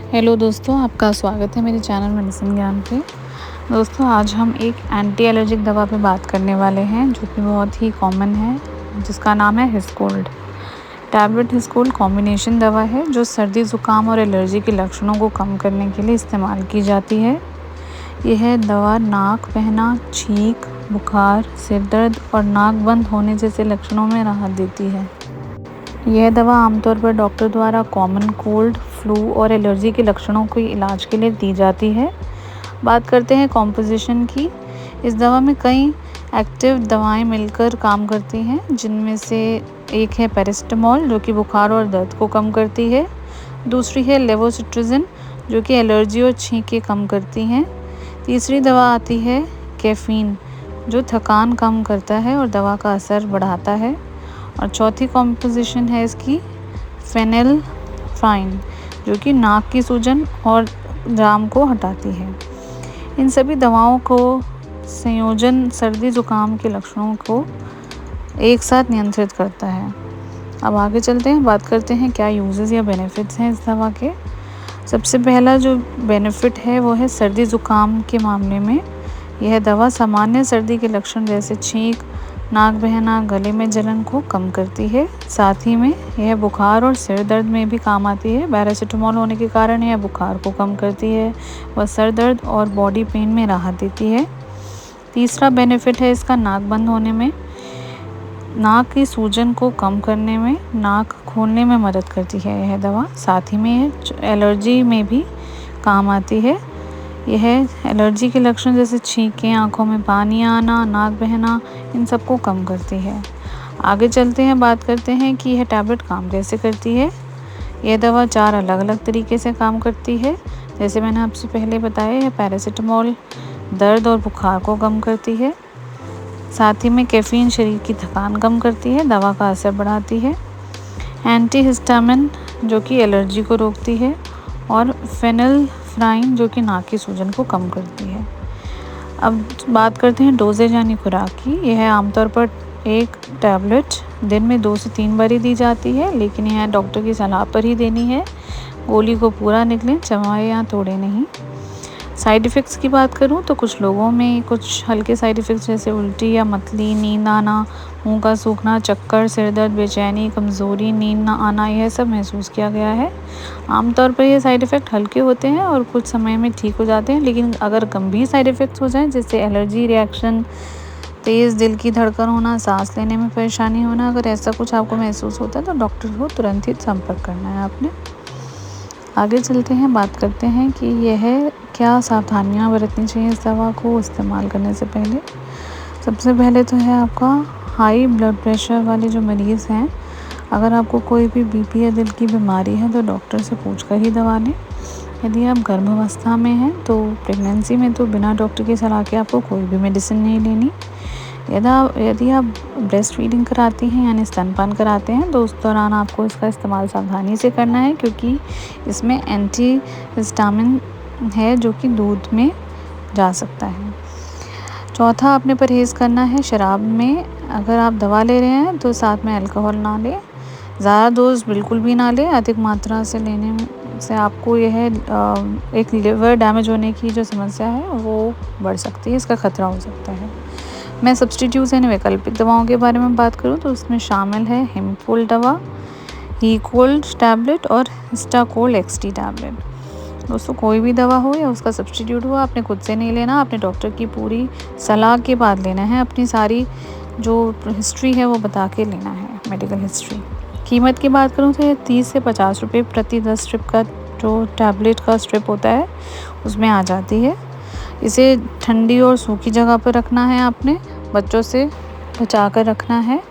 Hello दोस्तों, आपका स्वागत है मेरे चैनल मेडिसिन ज्ञान पे। दोस्तों, आज हम एक एंटी एलर्जिक दवा पे बात करने वाले हैं जो कि बहुत ही कॉमन है, जिसका नाम है हिस्कोल्ड। टैबलेट हिस्कोल्ड कॉम्बिनेशन दवा है जो सर्दी ज़ुकाम और एलर्जी के लक्षणों को कम करने के लिए इस्तेमाल की जाती है। यह दवा नाक बहना, छींक, बुखार, सिर दर्द और नाक बंद होने जैसे लक्षणों में राहत देती है। यह दवा आमतौर पर डॉक्टर द्वारा कॉमन कोल्ड, फ्लू और एलर्जी के लक्षणों के इलाज के लिए दी जाती है। बात करते हैं कॉम्पोजिशन की। इस दवा में कई एक्टिव दवाएं मिलकर काम करती हैं, जिनमें से एक है पैरासिटामोल जो कि बुखार और दर्द को कम करती है। दूसरी है लेवोसिट्राजिन जो कि एलर्जी और छींकें कम करती हैं। तीसरी दवा आती है कैफ़ीन जो थकान कम करता है और दवा का असर बढ़ाता है। और चौथी कॉम्पोजिशन है इसकी फेनिलफ्राइन जो कि नाक की सूजन और जाम को हटाती है। इन सभी दवाओं को संयोजन सर्दी ज़ुकाम के लक्षणों को एक साथ नियंत्रित करता है। अब आगे चलते हैं, बात करते हैं क्या यूजेस या बेनिफिट्स हैं इस दवा के। सबसे पहला जो बेनिफिट है वो है सर्दी ज़ुकाम के मामले में यह दवा सामान्य सर्दी के लक्षण जैसे छींक, नाक बहना, गले में जलन को कम करती है। साथ ही में यह बुखार और सिर दर्द में भी काम आती है। पैरासिटामोल होने के कारण यह बुखार को कम करती है व सर दर्द और बॉडी पेन में राहत देती है। तीसरा बेनिफिट है इसका नाक बंद होने में, नाक की सूजन को कम करने में, नाक खोलने में मदद करती है यह दवा। साथ ही में यह एलर्जी में भी काम आती है। यह एलर्जी के लक्षण जैसे छींकें, आँखों में पानी आना, नाक बहना, इन सबको कम करती है। आगे चलते हैं, बात करते हैं कि यह टैबलेट काम कैसे करती है। यह दवा 4 अलग अलग तरीके से काम करती है। जैसे मैंने आपसे पहले बताया, यह पैरासिटामोल दर्द और बुखार को कम करती है। साथ ही में कैफ़ीन शरीर की थकान कम करती है, दवा का असर बढ़ाती है। एंटीहिस्टामिन जो कि एलर्जी को रोकती है और फेनिलफ्राइन जो कि नाक की सूजन को कम करती है। अब बात करते हैं डोजेज यानी खुराक की। यह आमतौर पर एक टैबलेट दिन में 2 से 3 बार ही दी जाती है, लेकिन यह डॉक्टर की सलाह पर ही देनी है। गोली को पूरा निगलें, चबाएं या तोड़ें नहीं। साइड इफ़ेक्ट्स की बात करूं तो कुछ लोगों में कुछ हल्के साइड इफ़ेक्ट्स जैसे उल्टी या मतली, नींद आना, मुंह का सूखना, चक्कर, सिर दर्द, बेचैनी, कमज़ोरी, नींद ना आना, यह सब महसूस किया गया है। आमतौर पर ये साइड इफ़ेक्ट हल्के होते हैं और कुछ समय में ठीक हो जाते हैं, लेकिन अगर गंभीर साइड इफ़ेक्ट्स हो जाएं जैसे एलर्जी रिएक्शन, तेज़ दिल की धड़कन होना, सांस लेने में परेशानी होना, अगर ऐसा कुछ आपको महसूस होता है तो डॉक्टर को तुरंत ही संपर्क करना है आपने। आगे चलते हैं, बात करते हैं कि यह क्या सावधानियां बरतनी चाहिए इस दवा को इस्तेमाल करने से पहले। सबसे पहले तो है आपका हाई ब्लड प्रेशर वाले जो मरीज़ हैं, अगर आपको कोई भी बीपी या दिल की बीमारी है तो डॉक्टर से पूछकर ही दवा लें। यदि आप गर्भावस्था में हैं तो प्रेगनेंसी में तो बिना डॉक्टर की सलाह के आपको कोई भी मेडिसिन नहीं लेनी। यदि आप ब्रेस्ट फीडिंग कराती हैं यानी स्तनपान कराते हैं तो उस दौरान आपको इसका इस्तेमाल सावधानी से करना है, क्योंकि इसमें एंटीहिस्टामिन है जो कि दूध में जा सकता है। चौथा, आपने परहेज़ करना है शराब में। अगर आप दवा ले रहे हैं तो साथ में अल्कोहल ना लें, ज़्यादा डोज बिल्कुल भी ना लें। अधिक मात्रा से लेने से आपको यह एक लिवर डैमेज होने की जो समस्या है वो बढ़ सकती है, इसका खतरा हो सकता है। मैं सब्स्टिट्यूट्स यानी वैकल्पिक दवाओं के बारे में बात करूं तो उसमें शामिल है हिमफुल दवा, हीकोल्ड टैबलेट और हिस्टाकोल एक्सटी टैबलेट। दोस्तों, कोई भी दवा हो या उसका सब्स्टिट्यूट हो, आपने खुद से नहीं लेना, आपने डॉक्टर की पूरी सलाह के बाद लेना है। अपनी सारी जो हिस्ट्री है वो बता के लेना है, मेडिकल हिस्ट्री। कीमत की बात करूँ तो ये 30 से 50 रुपये प्रति 10 स्ट्रिप का जो टैबलेट का स्ट्रिप होता है उसमें आ जाती है। इसे ठंडी और सूखी जगह पर रखना है आपने, बच्चों से बचा कर रखना है,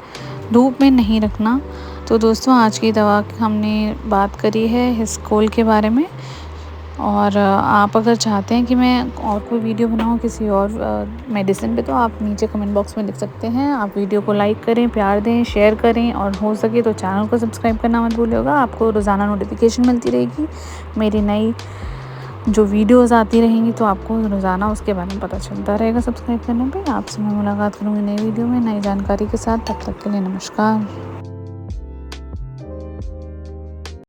धूप में नहीं रखना। तो दोस्तों, आज की दवा हमने बात करी है हिस्कोल के बारे में। और आप अगर चाहते हैं कि मैं और कोई वीडियो बनाऊं किसी और मेडिसिन पे तो आप नीचे कमेंट बॉक्स में लिख सकते हैं। आप वीडियो को लाइक करें, प्यार दें, शेयर करें और हो सके तो चैनल को सब्सक्राइब करना मत भूलिएगा। आपको रोज़ाना नोटिफिकेशन मिलती रहेगी, मेरी नई जो वीडियोस आती रहेंगी तो आपको रोज़ाना उसके बारे में पता चलता रहेगा सब्सक्राइब करने पे। आपसे मैं मुलाकात करूँगी नई वीडियो में नई जानकारी के साथ। तब तक के लिए नमस्कार।